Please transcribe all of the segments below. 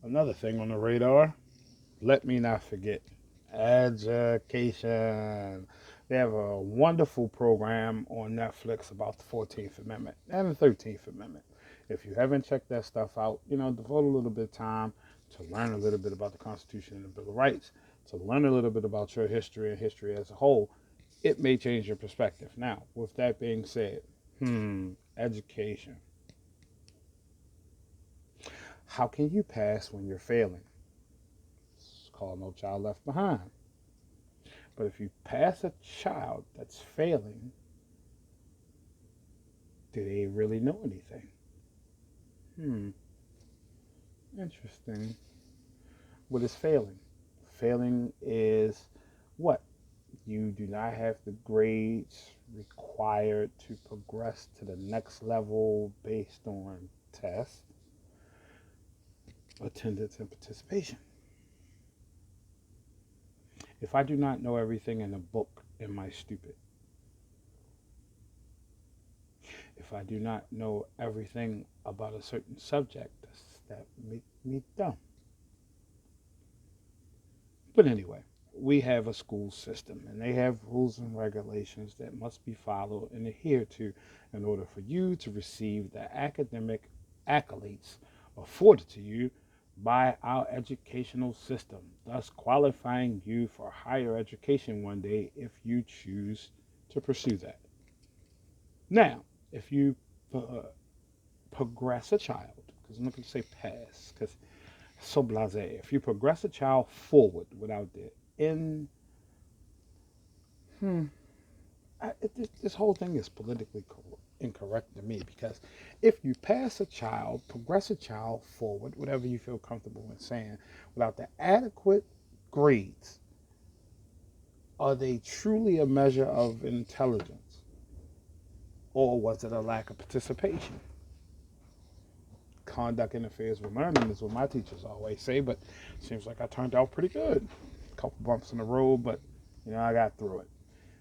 Another thing on the radar, let me not forget education. They have a wonderful program on Netflix about the 14th Amendment and the 13th Amendment. If you haven't checked that stuff out, devote a little bit of time to learn a little bit about the Constitution and the Bill of Rights, to learn a little bit about your history and history as a whole. It may change your perspective. Now, with that being said, education. How can you pass when you're failing? It's called No Child Left Behind. But if you pass a child that's failing, do they really know anything? Hmm, interesting. What is failing? Failing is what? You do not have the grades required to progress to the next level based on tests, attendance, and participation. If I do not know everything in a book, am I stupid? If I do not know everything about a certain subject, does that make me dumb? But anyway, we have a school system and they have rules and regulations that must be followed and adhered to in order for you to receive the academic accolades afforded to you by our educational system, thus qualifying you for higher education one day if you choose to pursue that. Now, if you uh, progress a child, because I'm not going to say pass, because it's so blasé. If you progress a child forward without the in, hmm, this whole thing is politically incorrect to me because if you pass a child, progress a child forward, whatever you feel comfortable in saying, without the adequate grades, are they truly a measure of intelligence, or was it a lack of participation? Conduct interferes with learning is what my teachers always say, but it seems like I turned out pretty good. A couple bumps in the road, but I got through it.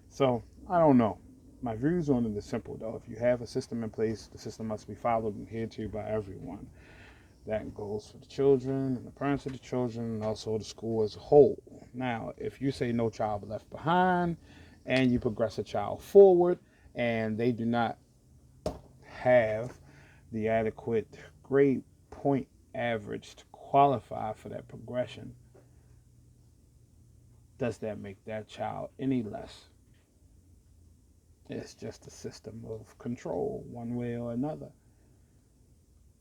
So I don't know. My views on it is simple though. If you have a system in place, the system must be followed and adhered to by everyone. That goes for the children and the parents of the children and also the school as a whole. Now, if you say no child left behind and you progress a child forward and they do not have the adequate grade point average to qualify for that progression, does that make that child any less? It's just a system of control, one way or another.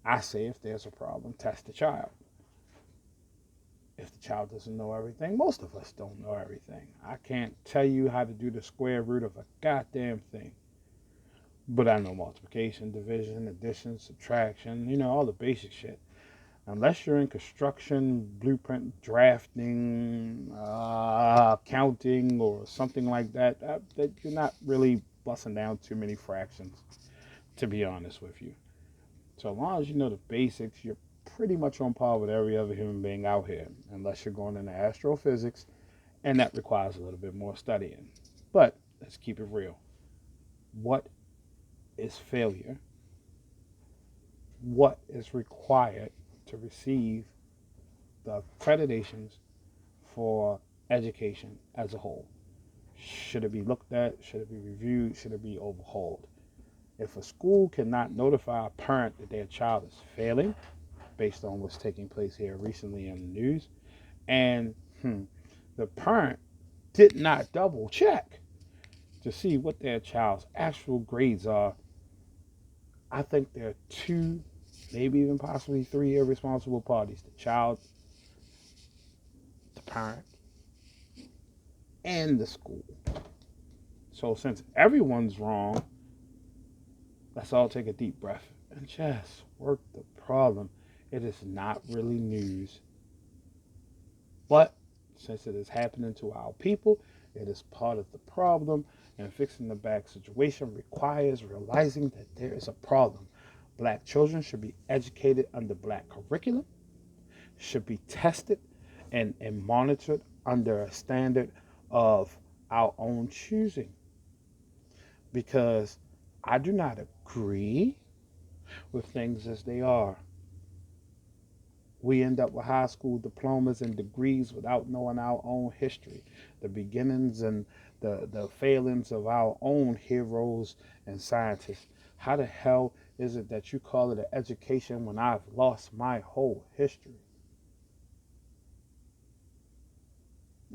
I say if there's a problem, test the child. If the child doesn't know everything, most of us don't know everything. I can't tell you how to do the square root of a goddamn thing. But I know multiplication, division, addition, subtraction, all the basic shit. Unless you're in construction, blueprint drafting, accounting, or something like that, that you're not really busting down too many fractions, to be honest with you. So as long as you know the basics, you're pretty much on par with every other human being out here, unless you're going into astrophysics, and that requires a little bit more studying. But let's keep it real. What is failure? What is required to receive the accreditations for education as a whole? Should it be looked at? Should it be reviewed? Should it be overhauled? If a school cannot notify a parent that their child is failing, based on what's taking place here recently in the news, and the parent did not double check to see what their child's actual grades are, I think there are two, maybe even possibly three irresponsible parties: the child, the parent, and the school. So since everyone's wrong, let's all take a deep breath and just work the problem. It is not really news, but since it is happening to our people, it is part of the problem, and fixing the back situation requires realizing that there is a problem. Black children should be educated under black curriculum, should be tested and monitored under a standard of our own choosing. Because I do not agree with things as they are. We end up with high school diplomas and degrees without knowing our own history, the beginnings and the failings of our own heroes and scientists. How the hell is it that you call it an education when I've lost my whole history?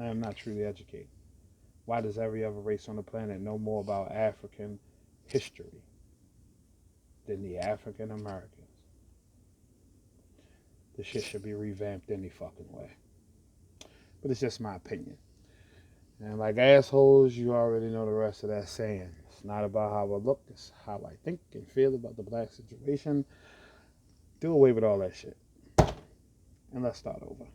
I am not truly educated. Why does every other race on the planet know more about African history than the African Americans? This shit should be revamped any fucking way. But it's just my opinion. And like assholes, you already know the rest of that saying. It's not about how I look, it's how I think and feel about the black situation. Do away with all that shit. And let's start over.